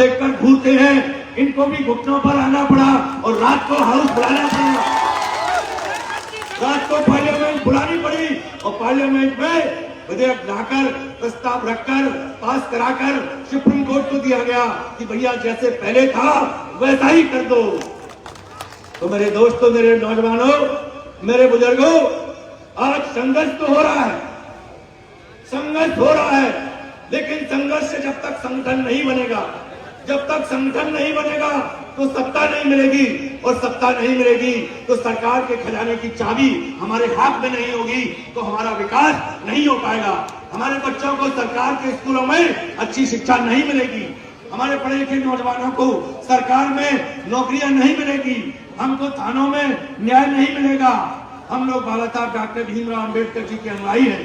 देखकर घूरते हैं, इनको भी घुटनों पर आना पड़ा और रात को हाउस बुलाना पड़ा, रात को पार्लियामेंट बुलानी पड़ी और पार्लियामेंट में विधेयक लाकर प्रस्ताव रखकर पास कराकर सुप्रीम कोर्ट को दिया गया कि भैया जैसे पहले था वैसा ही कर दो। तो मेरे दोस्तों, मेरे नौजवानों, मेरे बुजुर्गों, आज संघर्ष तो हो रहा है, संघर्ष हो रहा है, लेकिन संघर्ष से जब तक संगठन नहीं बनेगा, जब तक संगठन नहीं बनेगा तो सत्ता नहीं मिलेगी, और सत्ता नहीं मिलेगी तो सरकार के खजाने की चाबी हमारे हाथ में नहीं होगी, तो हमारा विकास नहीं हो पाएगा। हमारे बच्चों को सरकार के स्कूलों में अच्छी शिक्षा नहीं मिलेगी, हमारे पढ़े लिखे नौजवानों को सरकार में नौकरियां नहीं मिलेगी, हमको थानों में न्याय नहीं मिलेगा। हम लोग बाबा साहब डॉक्टर भीमराव अम्बेडकर जी के अनुयायी हैं।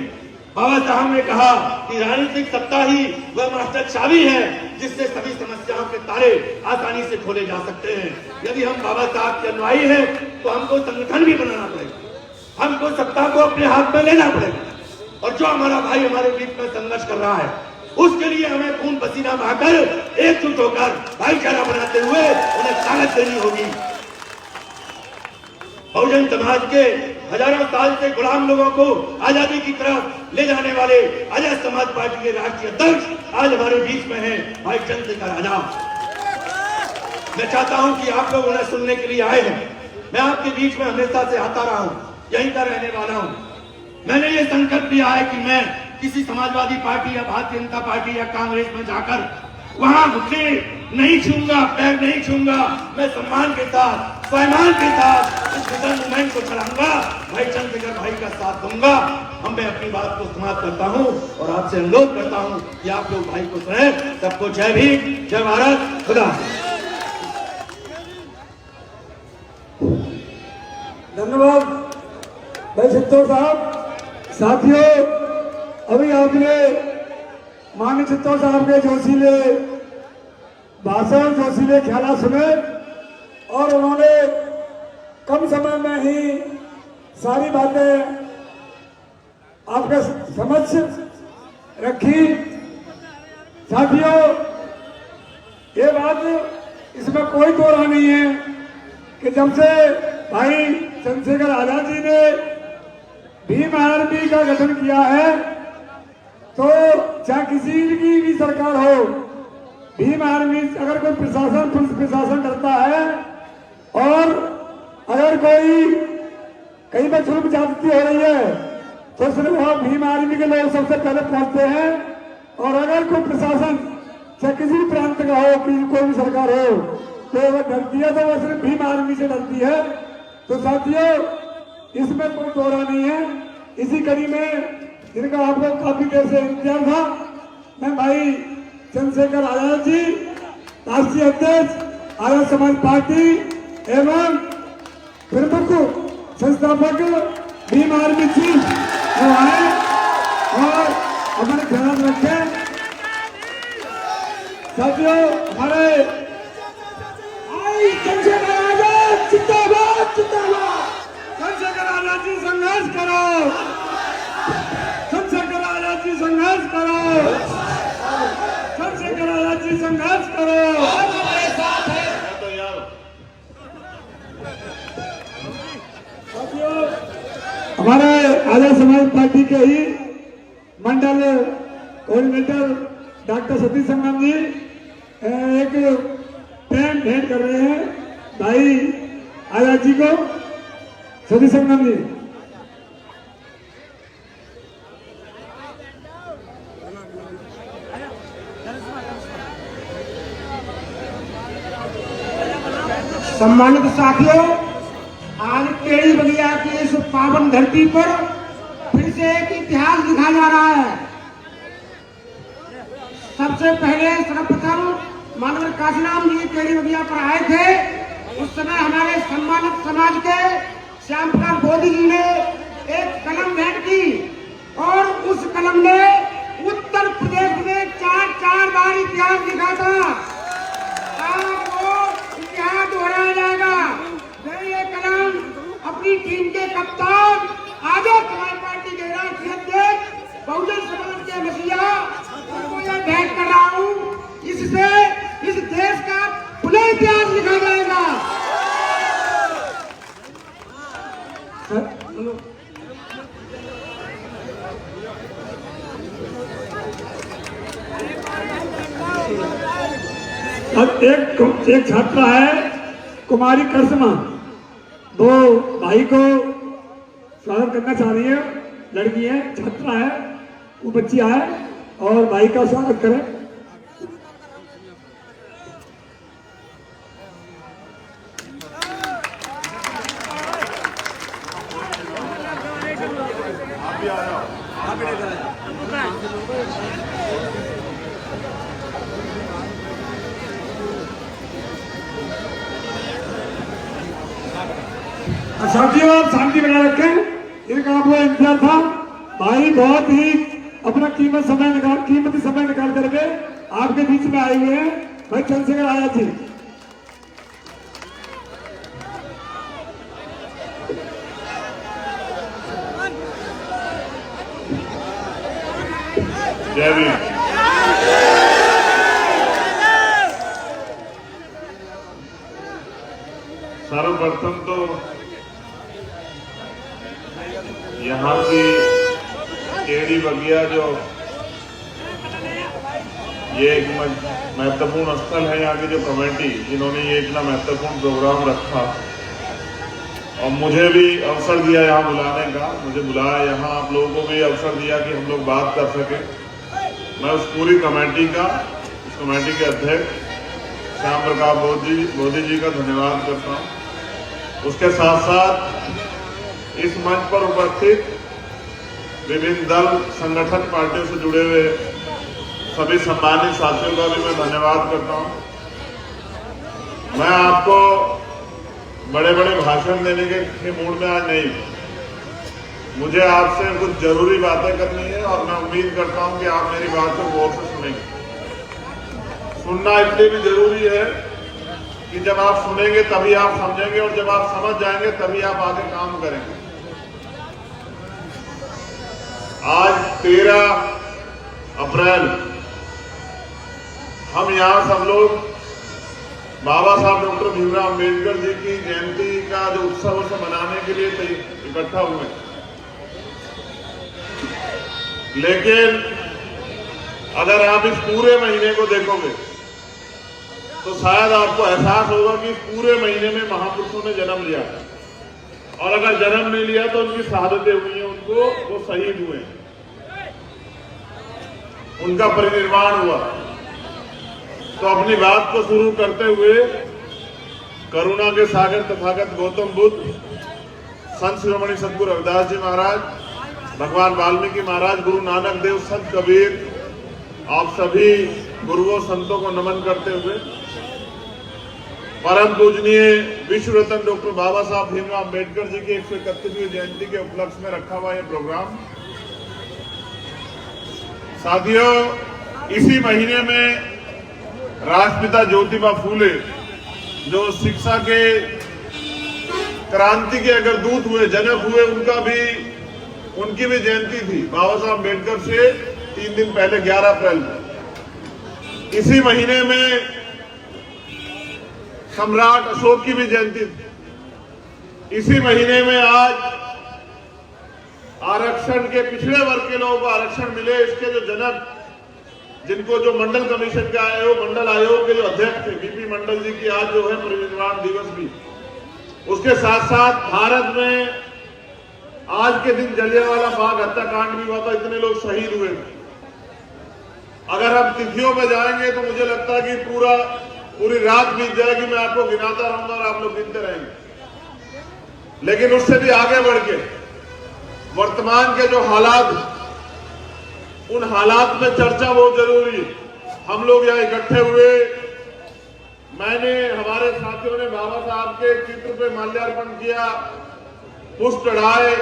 बाबा साहब ने कहा कि राजनीतिक सत्ता ही वह मास्टर चाबी है जिससे सभी समस्याओं के ताले आसानी से खोले जा सकते हैं। यदि हम बाबा साहब के अनुयायी हैं तो हमको संगठन भी बनाना पड़ेगा, हमको सत्ता को अपने हाथ में लेना पड़ेगा, और जो हमारा भाई हमारे बीच में संघर्ष कर रहा है उसके लिए हमें खून पसीना बहाकर एकजुट होकर भाईचारा बनाते हुए उन्हें ताकत देनी होगी। बहुजन समाज के हजारों साल से गुलाम लोगों को आजादी की तरफ ले जाने वाले आजाद समाज पार्टी के राष्ट्रीय अध्यक्ष आज हमारे बीच में हैं, भाई चंद्रशेखर आजाद। मैं चाहता हूं कि आप लोग उन्हें सुनने के लिए आए हैं। मैं आपके बीच में हमेशा से आता रहा हूं, यहीं का रहने वाला हूं। मैंने ये संकल्प लिया है कि मैं किसी समाजवादी पार्टी या भारतीय जनता पार्टी या कांग्रेस में जाकर वहां घुटने नहीं छूंगा, पैर नहीं छूंगा। मैं सम्मान के साथ, स्वाभिमान के साथ इस विजन मूवमेंट को चलाऊंगा, भाई चंद्रशेखर भाई का साथ दूंगा। मैं अपनी बात को समाप्त करता हूं और आपसे अनुरोध करता हूं कि आप लोग भाई को सुने। सबको जय भीम, जय भारत, खुदा। धन्यवाद भाई चित्तौड़ साहब। साथियों, अभी आपने माननीय चित्तौड़ साहब के जोशीले भाषण, जोशीले ख्याल सुने और उन्होंने कम समय में ही सारी बातें आपके समक्ष रखी। साथियों, ये बात इसमें कोई दो राय नहीं है कि जब से भाई चंद्रशेखर आजाद जी ने भीम आर्मी का गठन किया है तो चाहे किसी की भी सरकार हो, भीम आर्मी अगर कोई प्रशासन, पुलिस प्रशासन करता है और अगर कोई कहीं पर जुल्म ज्यादती हो रही है तो सिर्फ वहां भीम आर्मी के लोग सबसे पहले पहुंचते हैं। और अगर कोई प्रशासन चाहे किसी भी प्रांत का हो, कोई भी सरकार हो, तो वह डरती है तो वह सिर्फ भीम आर्मी से डरती है। तो साथियों, इसमें कोई दोहरा नहीं है। इसी कड़ी में जिनका आप लोग काफी देर से इंतजार था, मैं भाई चंद्रशेखर आजाद जी, राष्ट्रीय अध्यक्ष आजाद समाज पार्टी एवं प्रमुख संस्थापक भीम आर्मी चीफ आए और हमारे ध्यान रखें। साथियों, हमारे चंद्रशेखर आजाद जिंदाबाद, जिंदाबाद। चंद्रशेखर आजाद जी संघर्ष करो, चंद्रशेखर आजाद जी संघर्ष करो, चंद्रशेखर आजाद जी संघर्ष करो। हमारे साथ है। साथियों, हमारे आजाद समाज पार्टी के ही मंडल कोऑर्डिनेटर डॉक्टर सतीश संगम जी एक पेन भेंट कर रहे हैं भाई आजाद जी को। सतीश संगम जी। सम्मानित साथियों, आज टेढ़ी बगिया की इस पावन धरती पर फिर से एक इतिहास लिखा जा रहा है। सबसे पहले सर्वप्रथम माननीय काशीराम जी टेढ़ी बगिया पर आए थे। उस समय हमारे सम्मानित समाज के श्याम प्रकाश बोधी जी ने एक कलम भेंट की और उस कलम ने उत्तर प्रदेश में चार बार इतिहास लिखा था। आज वो इतिहास दोहराया जाएगा। ये कलम अपनी टीम के कप्तान आजाद समाज पार्टी के राष्ट्रीय अध्यक्ष बहुजन समाज के मसीहा को यह भेंट कर रहा हूँ। इससे इस अब एक छात्रा है कुमारी करिश्मा, वो भाई को स्वागत करना चाह रही है। लड़की है, छात्रा है, वो बच्ची आए और भाई का स्वागत करें। साथियों, आप शांति बनाए रखें। इनका आपको इंतजार था। भाई बहुत ही अपना कीमती समय निकाल करके आपके बीच में आए हुए हैं। भाई चंद्रशेखर आया जी, जय भीम। सर्वप्रथम तो यहाँ की केडी बगिया जो ये एक महत्वपूर्ण स्थल है, यहाँ की जो कमेटी जिन्होंने ये इतना महत्वपूर्ण प्रोग्राम रखा और मुझे भी अवसर दिया यहाँ बुलाने का, मुझे बुलाया यहाँ, आप लोगों को भी अवसर दिया कि हम लोग बात कर सके। मैं उस पूरी कमेटी का, उस कमेटी के अध्यक्ष श्याम प्रकाश बोधी जी का धन्यवाद करता हूँ। उसके साथ साथ इस मंच पर उपस्थित विभिन्न दल संगठन पार्टियों से जुड़े हुए सभी सम्मानित साथियों का भी मैं धन्यवाद करता हूँ। मैं आपको बड़े बड़े भाषण देने के मूड में आज नहीं, मुझे आपसे कुछ जरूरी बातें करनी है और मैं उम्मीद करता हूँ कि आप मेरी बात को गौर से सुनेंगे। सुनना इसलिए भी जरूरी है कि जब आप सुनेंगे तभी आप समझेंगे और जब आप समझ जाएंगे तभी आप आगे काम करेंगे। आज 13 अप्रैल हम यहाँ सब लोग बाबा साहब डॉक्टर भीमराव अम्बेडकर जी की जयंती का जो उत्सव उसे मनाने के लिए इकट्ठा हुए, लेकिन अगर आप इस पूरे महीने को देखोगे तो शायद आपको एहसास होगा कि इस पूरे महीने में महापुरुषों ने जन्म लिया, और अगर जन्म नहीं लिया तो उनकी शहादतें हुई हैं, उनको वो शहीद हुए, उनका परिनिर्वाण हुआ। तो अपनी बात को शुरू करते हुए करुणा के सागर तथागत गौतम बुद्ध, संत शिरोमणि सदगुरु रविदास जी महाराज, भगवान वाल्मीकि महाराज, गुरु नानक देव, संत कबीर, आप सभी गुरुओं संतों को नमन करते हुए परम पूजनीय विश्व रत्न डॉक्टर बाबा साहब भीमराव अम्बेडकर जी की 131वीं जयंती के उपलक्ष्य में रखा हुआ यह प्रोग्राम, साथियों, इसी महीने में राष्ट्रपिता ज्योतिबा फूले जो शिक्षा के क्रांति के अगर दूत हुए, जनक हुए, उनकी भी जयंती थी बाबा साहब अम्बेडकर से 3 दिन पहले 11 अप्रैल को। इसी महीने में सम्राट अशोक की भी जयंती थी। इसी महीने में आज आरक्षण के पिछड़े वर्ग के लोगों को आरक्षण मिले, इसके जो जनक, जिनको जो मंडल कमीशन के आयोग, मंडल आयोग के जो अध्यक्ष थे बीपी मंडल जी की आज जो है परिनिर्वाण दिवस भी। उसके साथ साथ भारत में आज के दिन जलियांवाला बाग हत्याकांड भी हुआ था, इतने लोग शहीद हुए। अगर हम तिथियों में जाएंगे तो मुझे लगता है कि पूरी रात बीत जाएगी, मैं आपको गिनाता रहूंगा और आप लोग गिनते रहेंगे। लेकिन उससे भी आगे बढ़ के वर्तमान के जो हालात, उन हालात में चर्चा बहुत जरूरी है। हम लोग यहाँ इकट्ठे हुए, मैंने, हमारे साथियों ने बाबा साहब के चित्र पे माल्यार्पण किया, पुष्प चढ़ाए,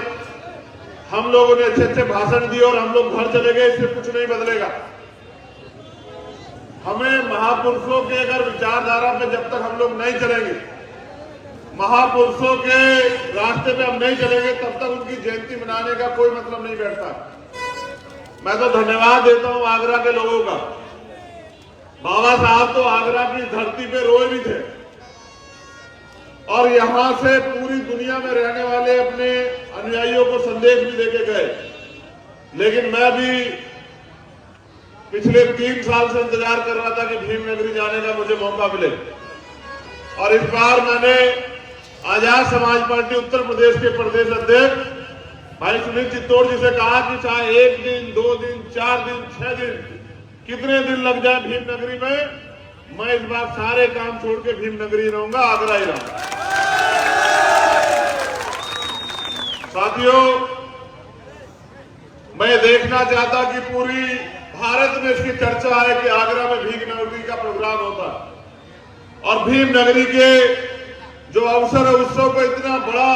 हम लोगों ने अच्छे अच्छे भाषण दिए और हम लोग घर चले गए, इससे कुछ नहीं बदलेगा। हमें महापुरुषों के अगर विचारधारा पे जब तक हम लोग नहीं चलेंगे, महापुरुषों के रास्ते पे हम नहीं चलेंगे, तब तक उनकी जयंती मनाने का कोई मतलब नहीं बैठता। मैं तो धन्यवाद देता हूं आगरा के लोगों का। बाबा साहब तो आगरा की धरती पे रोए भी थे और यहां से पूरी दुनिया में रहने वाले अपने अनुयायियों को संदेश भी देके गए। लेकिन मैं भी पिछले 3 साल से इंतजार कर रहा था कि भीमनगरी जाने का मुझे मौका मिले, और इस बार मैंने आजाद समाज पार्टी उत्तर प्रदेश के प्रदेश अध्यक्ष भाई सुनील चित्तौड़ जी से कहा कि चाहे 1 दिन, 2 दिन, 4 दिन, 6 दिन, कितने दिन लग जाए भीमनगरी में, मैं इस बार सारे काम छोड़ के भीमनगरी रहूंगा, आगरा ही रहूंगा। साथियों, मैं देखना चाहता कि पूरी भारत में इसकी चर्चा है कि आगरा में भीमनगरी का प्रोग्राम होता है, और भीमनगरी के जो अवसर है उत्सव को इतना बड़ा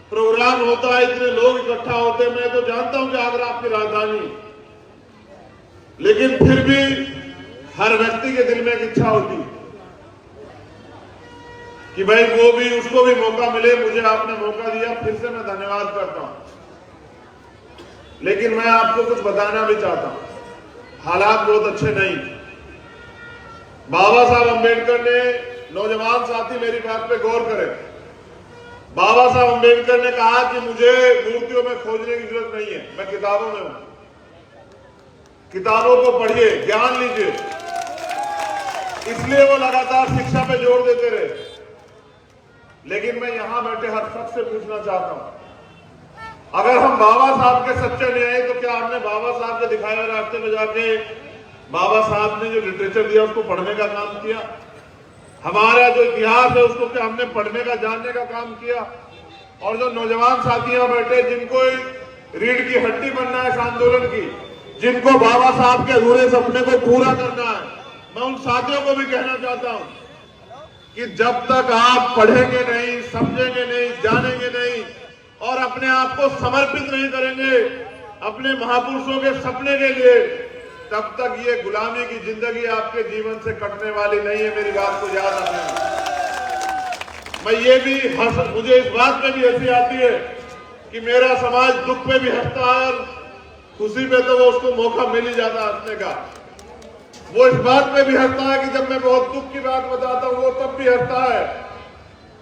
प्रोग्राम होता है, इतने लोग इकट्ठा होते हैं। मैं तो जानता हूं कि आगरा आपकी राजधानी, लेकिन फिर भी हर व्यक्ति के दिल में एक इच्छा होती है कि भाई वो भी, उसको भी मौका मिले। मुझे आपने मौका दिया, फिर से मैं धन्यवाद करता हूं। लेकिन मैं आपको कुछ बताना भी चाहता हूं, हालात बहुत अच्छे नहीं। बाबा साहब अंबेडकर ने, नौजवान साथी मेरी बात पे गौर करें, बाबा साहब अंबेडकर ने कहा कि मुझे मूर्तियों में खोजने की जरूरत नहीं है, मैं किताबों में हूं, किताबों को पढ़िए, ज्ञान लीजिए। इसलिए वो लगातार शिक्षा पे जोर देते रहे। लेकिन मैं यहां बैठे हर शख्स से पूछना चाहता हूं, अगर हम बाबा साहब के सच्चे न्यायी, तो क्या हमने बाबा साहब के दिखाए हुए रास्ते में जाके बाबा साहब ने जो लिटरेचर दिया उसको पढ़ने का काम किया? हमारा जो इतिहास है उसको क्या हमने पढ़ने का, जानने का काम किया? और जो नौजवान साथियां बैठे, जिनको रीढ़ की हड्डी बनना है इस आंदोलन की, जिनको बाबा साहब के अधूरे सपने को पूरा करना है, मैं उन साथियों को भी कहना चाहता हूं कि जब तक आप पढ़ेंगे नहीं, समझेंगे नहीं, जानेंगे नहीं और अपने आप को समर्पित नहीं करेंगे अपने महापुरुषों के सपने के लिए, तब तक ये गुलामी की जिंदगी आपके जीवन से कटने वाली नहीं है। मेरी बात को याद रखना। मैं ये भी मुझे इस बात में भी हंसी आती है कि मेरा समाज दुख पे भी हंसता है और खुशी पे तो वो उसको मौका मिल ही जाता हंसने का। वो इस बात पे भी हंसता है कि जब मैं बहुत दुख की बात बताता हूँ वो तब भी हंसता है,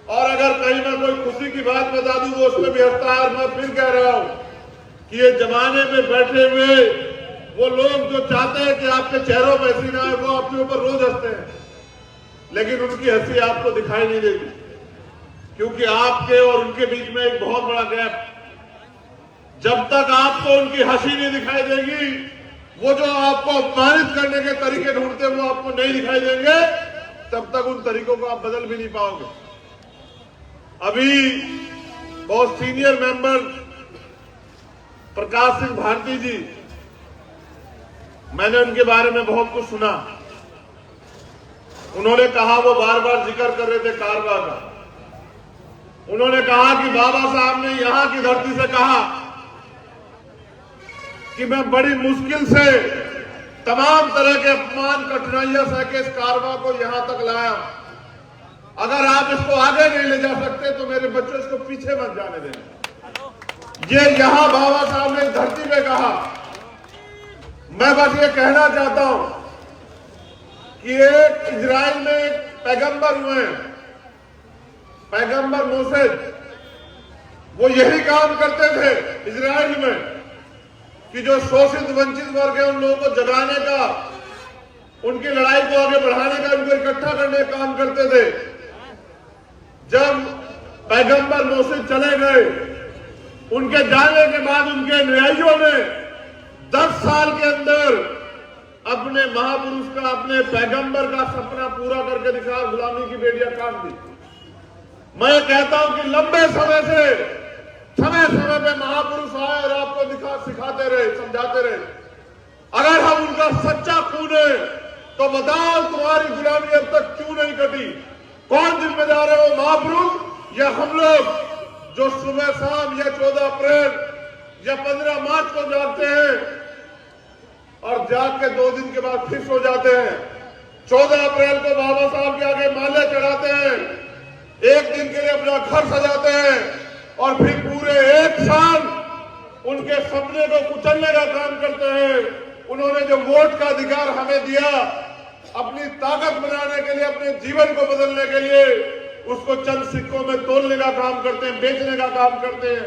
और अगर कहीं मैं कोई खुशी की बात बता दूं वो उसमें भी हंसता है। और मैं फिर कह रहा हूं कि ये जमाने में बैठे हुए वो लोग जो चाहते हैं कि आपके चेहरों पर हंसी ना आए, वो आपके ऊपर रोज हंसते हैं, लेकिन उनकी हंसी आपको दिखाई नहीं देती, क्योंकि आपके और उनके बीच में एक बहुत बड़ा गैप। जब तक आपको उनकी हंसी नहीं दिखाई देगी, वो जो आपको अपमानित करने के तरीके ढूंढते हैं वो आपको नहीं दिखाई देंगे, तब तक उन तरीकों को आप बदल भी नहीं पाओगे। अभी बहुत सीनियर मेंबर प्रकाश सिंह भारती जी, मैंने उनके बारे में बहुत कुछ सुना। उन्होंने कहा, वो बार बार जिक्र कर रहे थे कारवा का। उन्होंने कहा कि बाबा साहब ने यहां की धरती से कहा कि मैं बड़ी मुश्किल से तमाम तरह के अपमान, कठिनाइयां सह के इस कारवा को यहां तक लाया। अगर आप इसको आगे नहीं ले जा सकते तो मेरे बच्चों इसको पीछे मत जाने देना। ये यहां बाबा साहब ने धरती पे कहा। मैं बस ये कहना चाहता हूं कि एक इजराइल में एक पैगंबर हुए, पैगंबर मोसेस, वो यही काम करते थे इजराइल में कि जो शोषित वंचित वर्ग है उन लोगों को जगाने का, उनकी लड़ाई को आगे बढ़ाने का, उनको इकट्ठा करने का काम करते थे। जब पैगंबर मोसेस चले गए, उनके जाने के बाद उनके अनुयायियों ने 10 साल के अंदर अपने महापुरुष का, अपने पैगंबर का सपना पूरा करके दिखाया, गुलामी की बेड़ियां काट दी। मैं कहता हूं कि लंबे समय से समय समय पे महापुरुष आए और आपको सिखाते रहे, समझाते रहे। अगर हम उनका सच्चा खून है तो बताओ तुम्हारी गुलामी अब तक क्यों नहीं कटी? कौन जिम्मेदार है, वो महापुरुष या हम लोग जो सुबह शाम या 14 अप्रैल या 15 मार्च को जागते हैं और जाग के 2 दिन के बाद फिर सो जाते हैं। 14 अप्रैल को बाबा साहब के आगे माले चढ़ाते हैं, 1 दिन के लिए अपना घर सजाते हैं और फिर पूरे 1 साल उनके सपने को कुचलने का काम करते हैं। उन्होंने जो वोट का अधिकार हमें दिया, अपनी ताकत बनाने के लिए, अपने जीवन को बदलने के लिए, उसको चंद सिक्कों में तोलने का काम करते हैं, बेचने का काम करते हैं।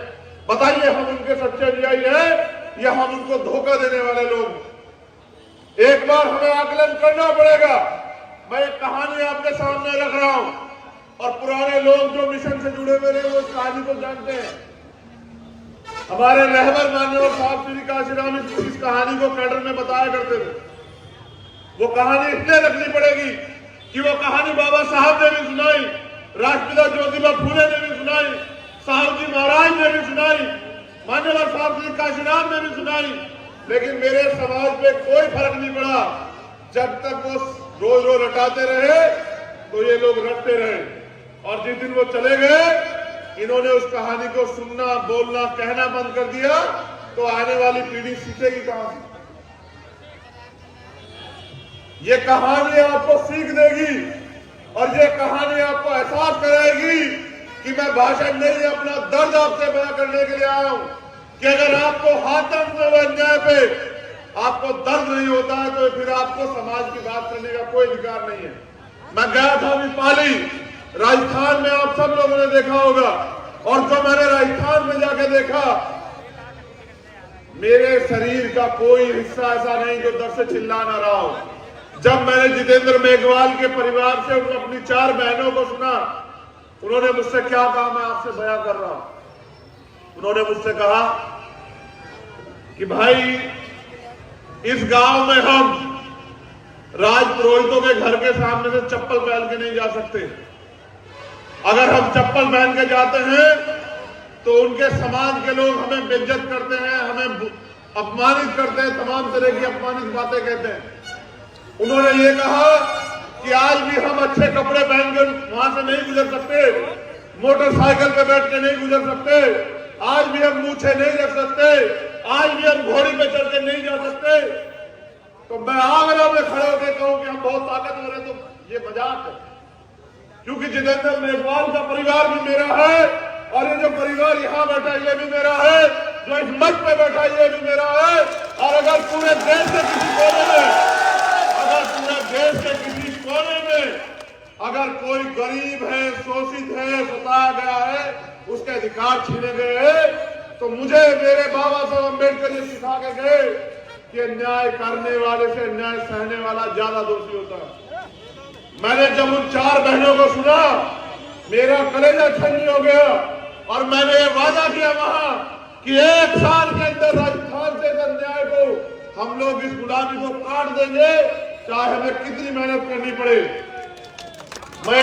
बताइए हम उनके सच्चे अनुयायी हैं या हम उनको धोखा देने वाले लोग? एक बार हमें आकलन करना पड़ेगा। मैं एक कहानी आपके सामने रख रहा हूं और पुराने लोग जो मिशन से जुड़े हुए रहे वो इस कहानी को जानते हैं। हमारे रहबर मान्यवर साहब श्री काशीराम इस कहानी को कैडर में बताया करते थे। वो कहानी इसलिए रखनी पड़ेगी कि वो कहानी बाबा साहब ने भी सुनाई, राष्ट्रपिता ज्योतिबा फूले ने भी सुनाई, साहू जी महाराज ने भी सुनाई, मान्यवर साहब श्री काशीराम ने भी सुनाई, लेकिन मेरे समाज पे कोई फर्क नहीं पड़ा। जब तक वो रोज रोज रटाते रहे तो ये लोग रटते रहे, और जिस दिन वो चले गए इन्होंने उस कहानी को सुनना, बोलना, कहना बंद कर दिया, तो आने वाली पीढ़ी सीखेगी कहां से? ये कहानी आपको सीख देगी और ये कहानी आपको एहसास कराएगी कि मैं भाषण नहीं, अपना दर्द आपसे बयां करने के लिए आया हूं कि अगर आपको हाथम में अन्याय पे आपको दर्द नहीं होता है तो फिर आपको समाज की बात करने का कोई अधिकार नहीं है। मैं गया था अभी पाली, राजस्थान में, आप सब लोगों ने देखा होगा, और जो मैंने राजस्थान में जाके देखा, मेरे शरीर का कोई हिस्सा ऐसा नहीं जो दर्द से चिल्ला ना रहा हो। जब मैंने जितेंद्र मेघवाल के परिवार से अपनी 4 बहनों को सुना, उन्होंने मुझसे क्या कहा मैं आपसे बयां कर रहा हूं। उन्होंने मुझसे कहा कि भाई इस गांव में हम राज पुरोहितों के घर के सामने से चप्पल पहन के नहीं जा सकते। अगर हम चप्पल पहन के जाते हैं तो उनके समाज के लोग हमें बेइज्जत करते हैं, हमें अपमानित करते हैं, तमाम तरह की अपमानित बातें कहते हैं। उन्होंने ये कहा कि आज भी हम अच्छे कपड़े पहनकर वहां से नहीं गुजर सकते, मोटरसाइकिल पे बैठ के नहीं गुजर सकते, आज भी हम मूछे नहीं रख सकते, आज भी हम घोड़ी पे चढ़ के नहीं जा सकते। तो मैं आगरा में खड़े होकर कहूं कि हम बहुत ताकतवर हैं, तो ये मजाक है। क्योंकि जितेंद्र मेघवाल का परिवार भी मेरा है, और ये जो परिवार यहाँ बैठा ये भी मेरा है, जो इस मंच पे बैठा ये भी मेरा है। और अगर पूरे देश के किसी कोने में, अगर पूरे देश के किसी कोने में अगर कोई गरीब है, शोषित है, सताया गया है, उसके अधिकार छीने गए हैं, तो मुझे मेरे बाबा साहब अम्बेडकर ये सिखा के गए कि अन्याय करने वाले से अन्याय सहने वाला ज्यादा दोषी होता है। मैंने जब उन 4 बहनों को सुना मेरा कलेजा ठंडी हो गया, और मैंने ये वादा किया वहां कि 1 साल के अंदर राजस्थान से इस अन्याय को हम लोग, इस गुलामी को काट देंगे, चाहे हमें कितनी मेहनत करनी पड़े। मैं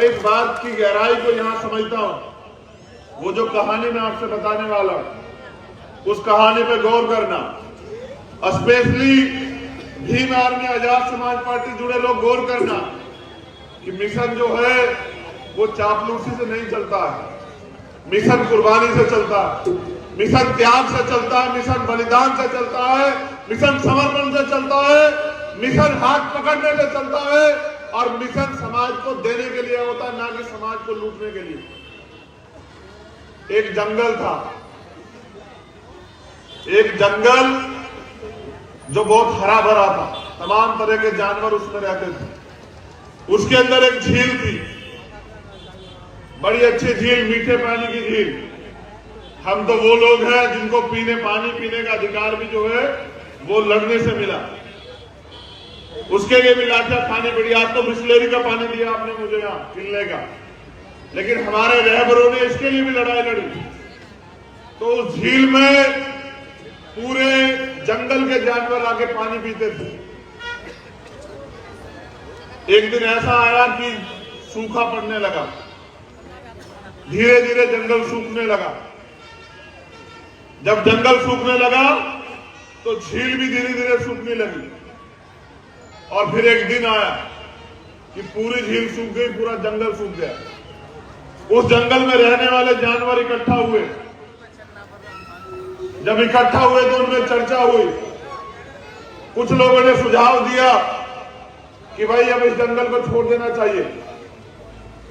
इस बात की गहराई को यहां समझता हूं। वो जो कहानी मैं आपसे बताने वाला हूं, उस कहानी पे गौर करना, specially Bhim army Azad Samaj party जुड़े लोग गौर करना कि मिशन जो है वो चापलूसी से नहीं चलता है, मिशन कुर्बानी से चलता है, मिशन त्याग से चलता है, मिशन बलिदान से चलता है, मिशन समर्पण से चलता है, मिशन हाथ पकड़ने से चलता है, और मिशन समाज को देने के लिए होता है, ना कि समाज को लूटने के लिए। एक जंगल था, एक जंगल जो बहुत हरा भरा था, तमाम तरह के जानवर उसमें रहते थे। उसके अंदर एक झील थी, बड़ी अच्छी झील, मीठे पानी की झील। हम तो वो लोग हैं जिनको पानी पीने का अधिकार भी जो है वो लड़ने से मिला, उसके लिए भी लाठियां खानी पड़ी। आज तो बिस्लेरी का पानी दिया आपने मुझे यहाँ पीने का, लेकिन हमारे रहबरों ने इसके लिए भी लड़ाई लड़ी। तो उस झील में पूरे जंगल के जानवर आके पानी पीते थे। एक दिन ऐसा आया कि सूखा पड़ने लगा, धीरे धीरे जंगल सूखने लगा। जब जंगल सूखने लगा तो झील भी धीरे धीरे सूखने लगी, और फिर एक दिन आया कि पूरी झील सूख गई, पूरा जंगल सूख गया। उस जंगल में रहने वाले जानवर इकट्ठा हुए। जब इकट्ठा हुए तो उनमें चर्चा हुई। कुछ लोगों ने सुझाव दिया कि भाई अब इस जंगल को छोड़ देना चाहिए।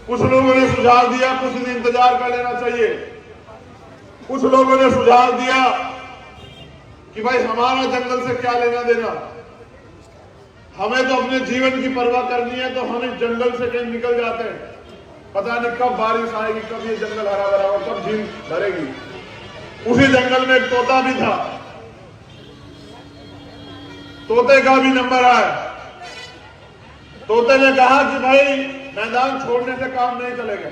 कुछ लोगों ने सुझाव दिया कुछ दिन इंतजार कर लेना चाहिए। कुछ लोगों ने सुझाव दिया कि भाई हमारा जंगल से क्या लेना देना, हमें तो अपने जीवन की परवाह करनी है, तो हम इस जंगल से कहीं निकल जाते हैं। पता नहीं कब बारिश आएगी, कब ये जंगल हरा भरा होगा, कब झील भरेगी। उसी जंगल में एक तोता भी था। तोते का भी नंबर आया। तोते ने कहा कि भाई मैदान छोड़ने से काम नहीं चलेगा,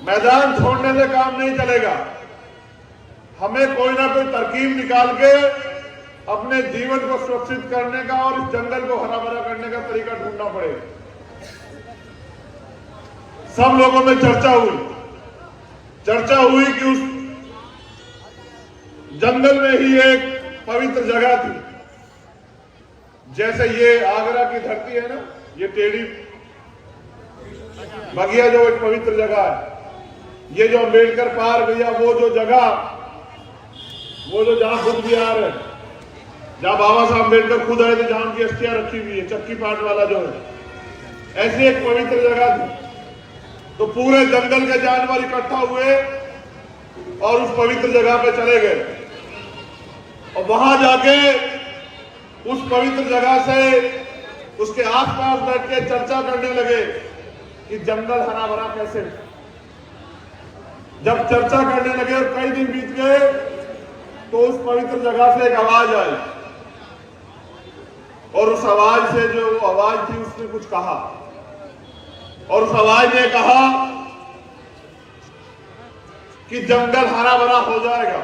मैदान छोड़ने से काम नहीं चलेगा, हमें कोई ना कोई तरकीब निकाल के अपने जीवन को सुरक्षित करने का और इस जंगल को हरा भरा करने का तरीका ढूंढना पड़ेगा। सब लोगों में चर्चा हुई कि उस जंगल में ही एक पवित्र जगह थी। जैसे ये आगरा की धरती है ना, ये टेढ़ी बगिया जो एक पवित्र जगह है, ये जो अम्बेडकर पार्क या वो जो जगह, वो जो जहां बुद्ध विहार है, जहां बाबा साहब अम्बेडकर खुद आए थे, जहां उनकी अस्थियां रखी हुई है, चक्की पाट वाला जो है, ऐसी एक पवित्र जगह थी। तो पूरे जंगल के जानवर इकट्ठा हुए और उस पवित्र जगह पे चले गए और वहां जाके उस पवित्र जगह से उसके आसपास बैठ के चर्चा करने लगे कि जंगल हरा भरा कैसे। जब चर्चा करने लगे और कई दिन बीत गए तो उस पवित्र जगह से एक आवाज आई और उस आवाज से जो आवाज थी उसने कुछ कहा और उस आवाज ने कहा कि जंगल हरा भरा हो जाएगा,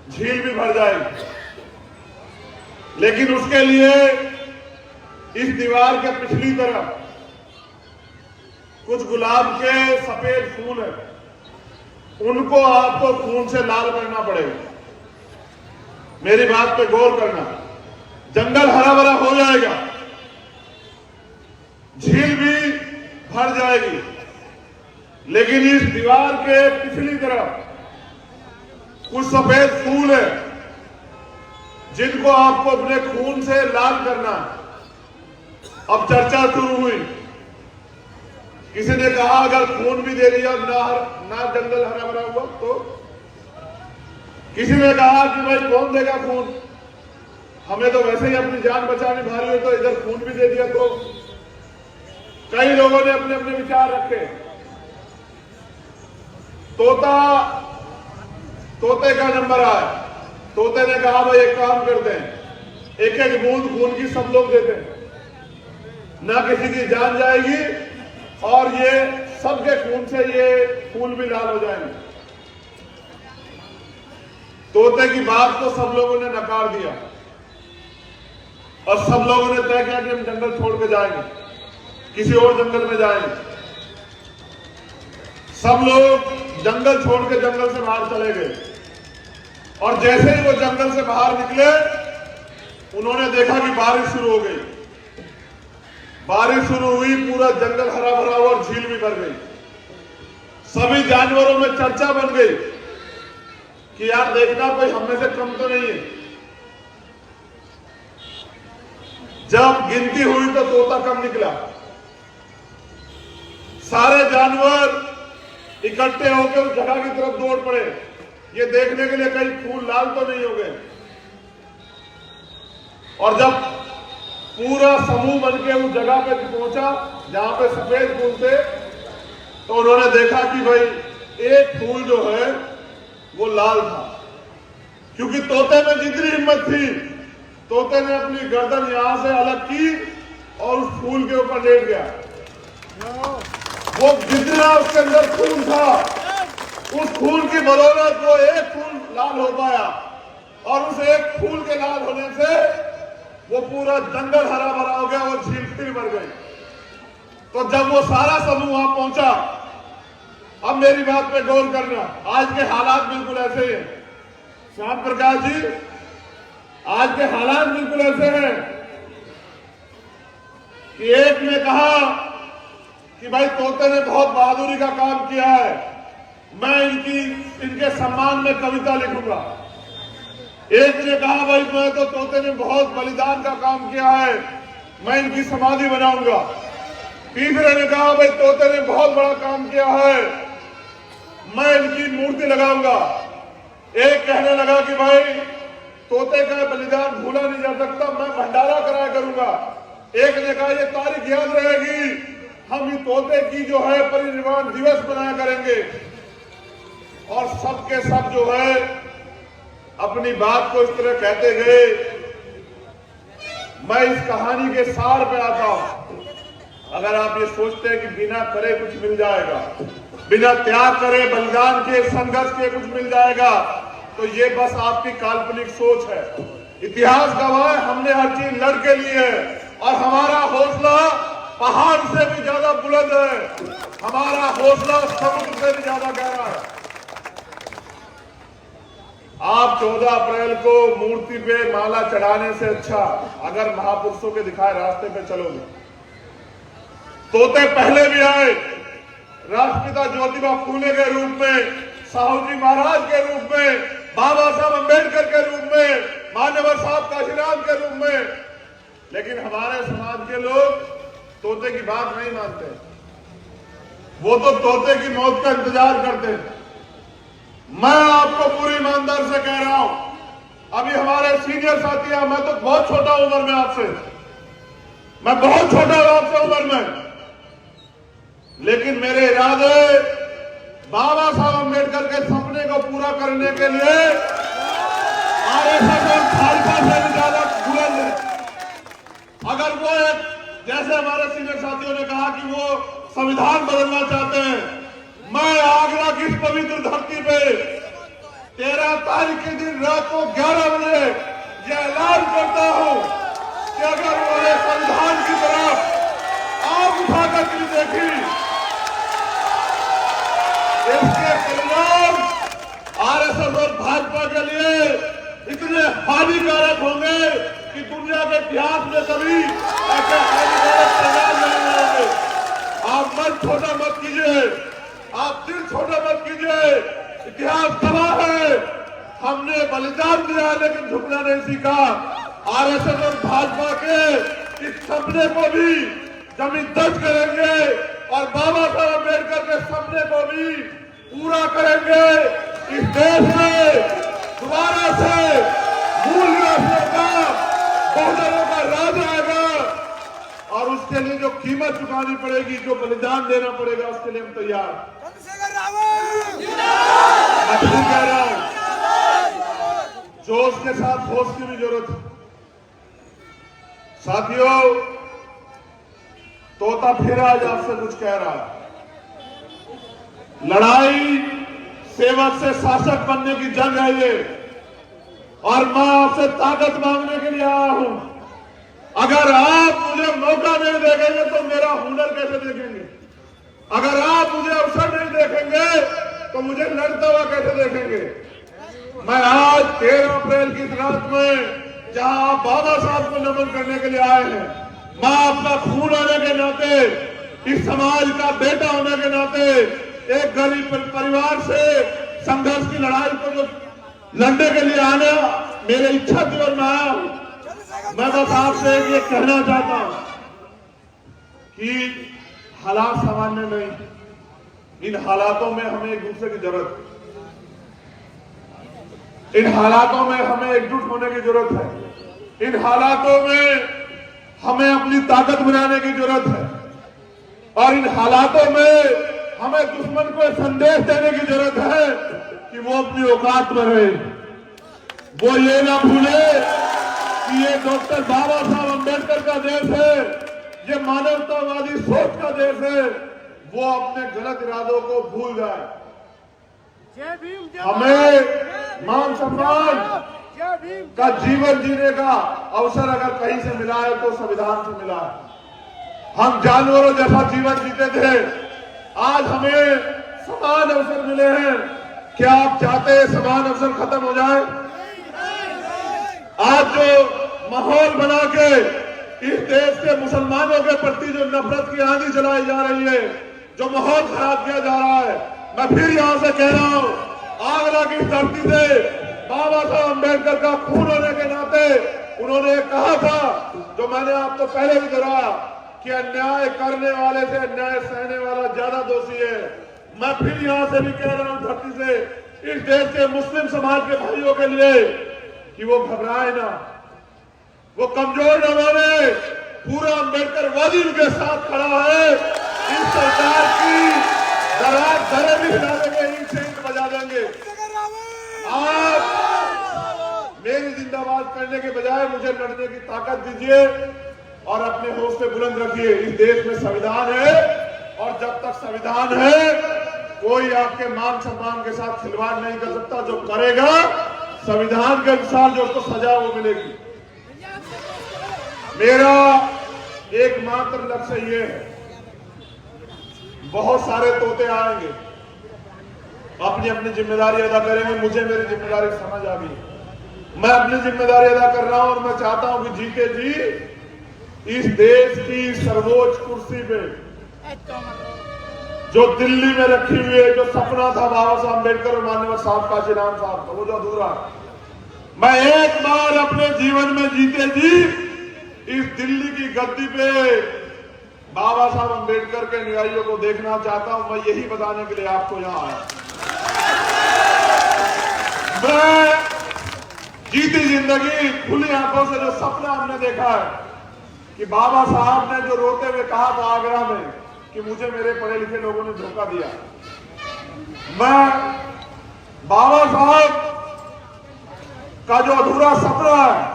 झील भी भर जाएगी, लेकिन उसके लिए इस दीवार के पिछली तरफ कुछ गुलाब के सफेद फूल हैं, उनको आपको खून से लाल करना पड़ेगा। मेरी बात पे गौर करना, जंगल हरा भरा हो जाएगा, झील भी भर जाएगी, लेकिन इस दीवार के पिछली तरफ कुछ सफेद फूल है जिनको आपको अपने खून से लाल करना। अब चर्चा शुरू हुई, किसी ने कहा अगर खून भी दे दिया ना जंगल हरा भरा हुआ तो, किसी ने कहा कि भाई कौन देगा खून, हमें तो वैसे ही अपनी जान बचानी भारी हो, तो इधर खून भी दे दिया तो। कई लोगों ने अपने अपने विचार रखे। तोते का नंबर आया। तोते ने कहा भाई एक काम करते हैं, एक एक बूंद खून की सब लोग देते हैं, ना किसी की जान जाएगी और ये सबके खून से ये फूल भी लाल हो जाएंगे। तोते की बात को सब लोगों ने नकार दिया और सब लोगों ने तय किया कि हम जंगल छोड़ के जाएंगे, किसी और जंगल में जाएंगे। सब लोग जंगल छोड़ के जंगल से बाहर चले गए और जैसे ही वो जंगल से बाहर निकले उन्होंने देखा कि बारिश शुरू हो गई। बारिश शुरू हुई, पूरा जंगल हरा भरा हुआ और झील भी भर गई। सभी जानवरों में चर्चा बन गई कि यार देखना कोई हम में से कम तो नहीं है। जब गिनती हुई तो तोता कम निकला। सारे जानवर इकट्ठे होकर उस जगह की तरफ दौड़ पड़े, ये देखने के लिए कहीं फूल लाल तो नहीं हो गए। और जब पूरा समूह बनके उस जगह पे पहुंचा जहां पे सफेद फूल थे, तो उन्होंने देखा कि भाई एक फूल जो है वो लाल था, क्योंकि तोते में जितनी हिम्मत थी, तोते ने अपनी गर्दन यहां से अलग की और उस फूल के ऊपर लेट गया। वो जितना उसके अंदर खून था, उस खून की बदौलत वो एक फूल लाल हो पाया और उस एक फूल के लाल होने से वो पूरा जंगल हरा भरा हो गया और झील फिर भर गई। तो जब वो सारा समूह वहां पहुंचा, अब मेरी बात पे गौर करना, आज के हालात बिल्कुल ऐसे हैं श्याम प्रकाश जी, आज के हालात बिल्कुल ऐसे हैं कि एक ने कहा कि भाई तोते ने बहुत बहादुरी का काम किया है, मैं इनके सम्मान में कविता लिखूंगा। एक ने कहा भाई मैं तो तोते ने बहुत बलिदान का काम किया है, मैं इनकी समाधि बनाऊंगा। तीसरे ने कहा भाई तोते ने बहुत बड़ा काम किया है, मैं इनकी मूर्ति लगाऊंगा। एक कहने लगा कि भाई तोते का बलिदान भूला नहीं जा सकता, मैं भंडारा कराया करूंगा। एक ने कहा ये तारीख याद रहेगी, हम इस तोते की जो है परिनिर्वाण दिवस बनाया करेंगे। और सबके सब जो है अपनी बात को इस तरह कहते गए। मैं इस कहानी के सार पे आता हूं। अगर आप ये सोचते हैं कि बिना करे कुछ मिल जाएगा, बिना त्याग करे, बलिदान के, संघर्ष के कुछ मिल जाएगा, तो ये बस आपकी काल्पनिक सोच है। इतिहास गवाह है, हमने हर चीज लड़ के लिए है और हमारा हौसला पहाड़ से भी ज्यादा बुलंद है, हमारा हौसला समुद्र से भी ज्यादा गहरा है। आप 14 अप्रैल को मूर्ति पे माला चढ़ाने से अच्छा अगर महापुरुषों के दिखाए रास्ते पे चलोगे। तोते पहले भी आए, राष्ट्रपिता ज्योतिबा फूले के रूप में, साहू जी महाराज के रूप में, बाबा साहब अम्बेडकर के रूप में, मान्यवर साहब काशीराम के रूप में, लेकिन हमारे समाज के लोग तोते की बात नहीं मानते। वो तो तोते की मौत का इंतजार करते हैं। मैं आपको पूरी ईमानदार से कह रहा हूं, अभी हमारे सीनियर साथी हैं, मैं तो बहुत छोटा उम्र में आपसे, मैं बहुत छोटा हूं आपसे उम्र में, लेकिन मेरे इरादे बाबा साहब अम्बेडकर के सपने को पूरा करने के लिए आरएसएस और खालसा से भी ज्यादा बुलंद है। अगर वो एक, जैसे हमारे सीनियर साथियों ने कहा कि वो संविधान बदलना चाहते हैं, मैं आगरा की इस पवित्र धरती पे 13 तारीख के दिन रात को 11 बजे यह ऐलान करता हूं कि अगर उन्होंने संविधान की तरफ आग उठाकर के देखी, इसके परिणाम आरएसएस और भाजपा के लिए इतने हानिकारक होंगे कि दुनिया के इतिहास में कभी ऐसे हानिकारक परिणाम नहीं होंगे। आप मन छोटा मत कीजिए, आप दिल छोटा मत कीजिए। इतिहास गवाह है, हमने बलिदान दिया लेकिन झुकना नहीं सीखा। आरएसएस और भाजपा के इस सपने को भी जमीन दर्ज करेंगे और बाबा साहब अम्बेडकर के सपने को भी पूरा करेंगे। इस देश में दोबारा से मूल निवासियों का, बहुजनों का राज आएगा और उसके लिए जो कीमत चुकानी पड़ेगी, जो बलिदान देना पड़ेगा, उसके लिए हम तैयार। मैं फिर कह रहा हूं, जोश के साथ होश की भी जरूरत है। साथियों, तोता फिर आज आपसे कुछ कह रहा है। लड़ाई सेवक से शासक बनने की जंग है ये, और मैं आपसे ताकत मांगने के लिए आया हूं। अगर आप मुझे मौका नहीं देखेंगे तो मेरा हुनर कैसे देखेंगे? अगर आप मुझे अवसर नहीं देखेंगे तो मुझे लड़ता हुआ कैसे देखेंगे? मैं आज 13 अप्रैल की रात में जहां आप बाबा साहब को नमन करने के लिए आए हैं, मैं अपना खून होने के नाते, इस समाज का बेटा होने के नाते, एक गरीब परिवार से संघर्ष की लड़ाई को जो लड़ने के लिए आने मेरी इच्छा थी और मैं आया हूं। मैं बस आपसे ये कहना चाहता हूं कि हालात सामान्य नहीं, इन हालातों में हमें एक दूसरे की जरूरत है। इन हालातों में हमें एकजुट होने की जरूरत है। इन हालातों में हमें अपनी ताकत बनाने की जरूरत है और इन हालातों में हमें दुश्मन को संदेश देने की जरूरत है कि वो अपनी औकात में रहे। वो ये ना भूले कि ये डॉक्टर बाबा साहब अम्बेडकर का देश है, ये मानवतावादी सोच का देश है। वो अपने गलत इरादों को भूल जाए। हमें मान सम्मान का जीवन जीने का अवसर अगर कहीं से मिला है तो संविधान से मिला है। हम जानवरों जैसा जीवन जीते थे, आज हमें समान अवसर मिले हैं। क्या आप चाहते हैं समान अवसर खत्म हो जाए? आज जो माहौल बना के इस देश के मुसलमानों के प्रति जो नफरत की आंधी चलाई जा रही है, जो माहौल खराब किया जा रहा है, मैं फिर यहां से कह रहा हूं, आगरा की धरती से बाबा साहब अम्बेडकर का खून होने के नाते उन्होंने कहा था, जो मैंने आपको पहले भी दोहराया, कि अन्याय करने वाले से अन्याय सहने वाला ज्यादा दोषी है। मैं फिर यहां से भी कह रहा हूं धरती से इस देश के मुस्लिम समाज के भाइयों के लिए कि वो घबराए ना, वो कमजोर न बने। पूरा अम्बेडकर वादी उनके साथ खड़ा है। इस सरकार की दरार दरे भी हिला देंगे, ईंट से ईंट बजा देंगे। आप मेरी जिंदाबाद करने के बजाय मुझे लड़ने की ताकत दीजिए और अपने हौसले बुलंद रखिए। इस देश में संविधान है और जब तक संविधान है कोई आपके मान सम्मान के साथ खिलवाड़ नहीं कर सकता। जो करेगा संविधान के अनुसार जो उसको सजा वो मिलेगी। मेरा एकमात्र लक्ष्य ये है, बहुत सारे तोते आएंगे, अपनी अपनी जिम्मेदारी अदा करेंगे। मुझे मेरी जिम्मेदारी समझ आ गई, मैं अपनी जिम्मेदारी अदा कर रहा हूं और मैं चाहता हूं कि जीते जी इस देश की सर्वोच्च कुर्सी पे जो दिल्ली में रखी हुई है, जो सपना था बाबा साहब अम्बेडकर और माननीय साहब काशीराम साहब का, वो जो अधूरा, मैं एक बार अपने जीवन में जीते जी इस दिल्ली की गद्दी पे बाबा साहब अम्बेडकर के अनुयायियों को देखना चाहता हूं। मैं यही बताने के लिए आपको यहां आया। मैं जीती जिंदगी खुली आंखों से जो सपना हमने देखा है कि बाबा साहब ने जो रोते हुए कहा था आगरा में कि मुझे मेरे पढ़े लिखे लोगों ने धोखा दिया, मैं बाबा साहब का जो अधूरा सपना है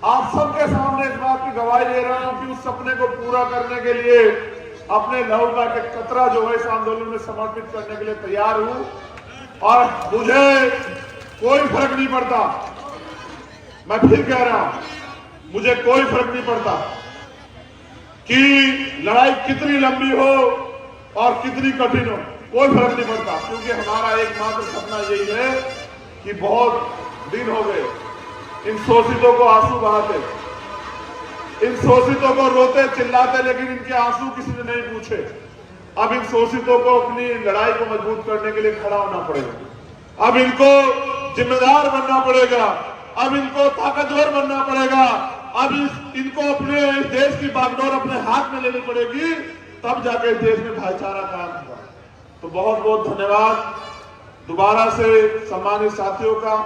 आप सबके सामने इस बात की गवाही दे रहा हूं कि उस सपने को पूरा करने के लिए अपने लहू का एक कतरा जो है इस आंदोलन में समर्पित करने के लिए तैयार हूं। और मुझे कोई फर्क नहीं पड़ता, मैं फिर कह रहा हूं, मुझे कोई फर्क नहीं पड़ता कि लड़ाई कितनी लंबी हो और कितनी कठिन हो, कोई फर्क नहीं पड़ता, क्योंकि हमारा एकमात्र सपना यही है कि बहुत दिन हो गए इन शोषितों को आंसू बहाते, इन शोषितों को रोते चिल्लाते, लेकिन इनके आंसू किसी ने नहीं पूछे। अब इन शोषितों को अपनी लड़ाई को मजबूत करने के लिए खड़ा होना पड़ेगा, अब इनको जिम्मेदार बनना पड़ेगा, अब इनको ताकतवर बनना पड़ेगा, अब इनको अपने देश की बागडोर अपने हाथ में लेनी पड़ेगी, तब जाके देश में भाईचारा कायम होगा। तो बहुत बहुत धन्यवाद दोबारा से सम्मानित साथियों का।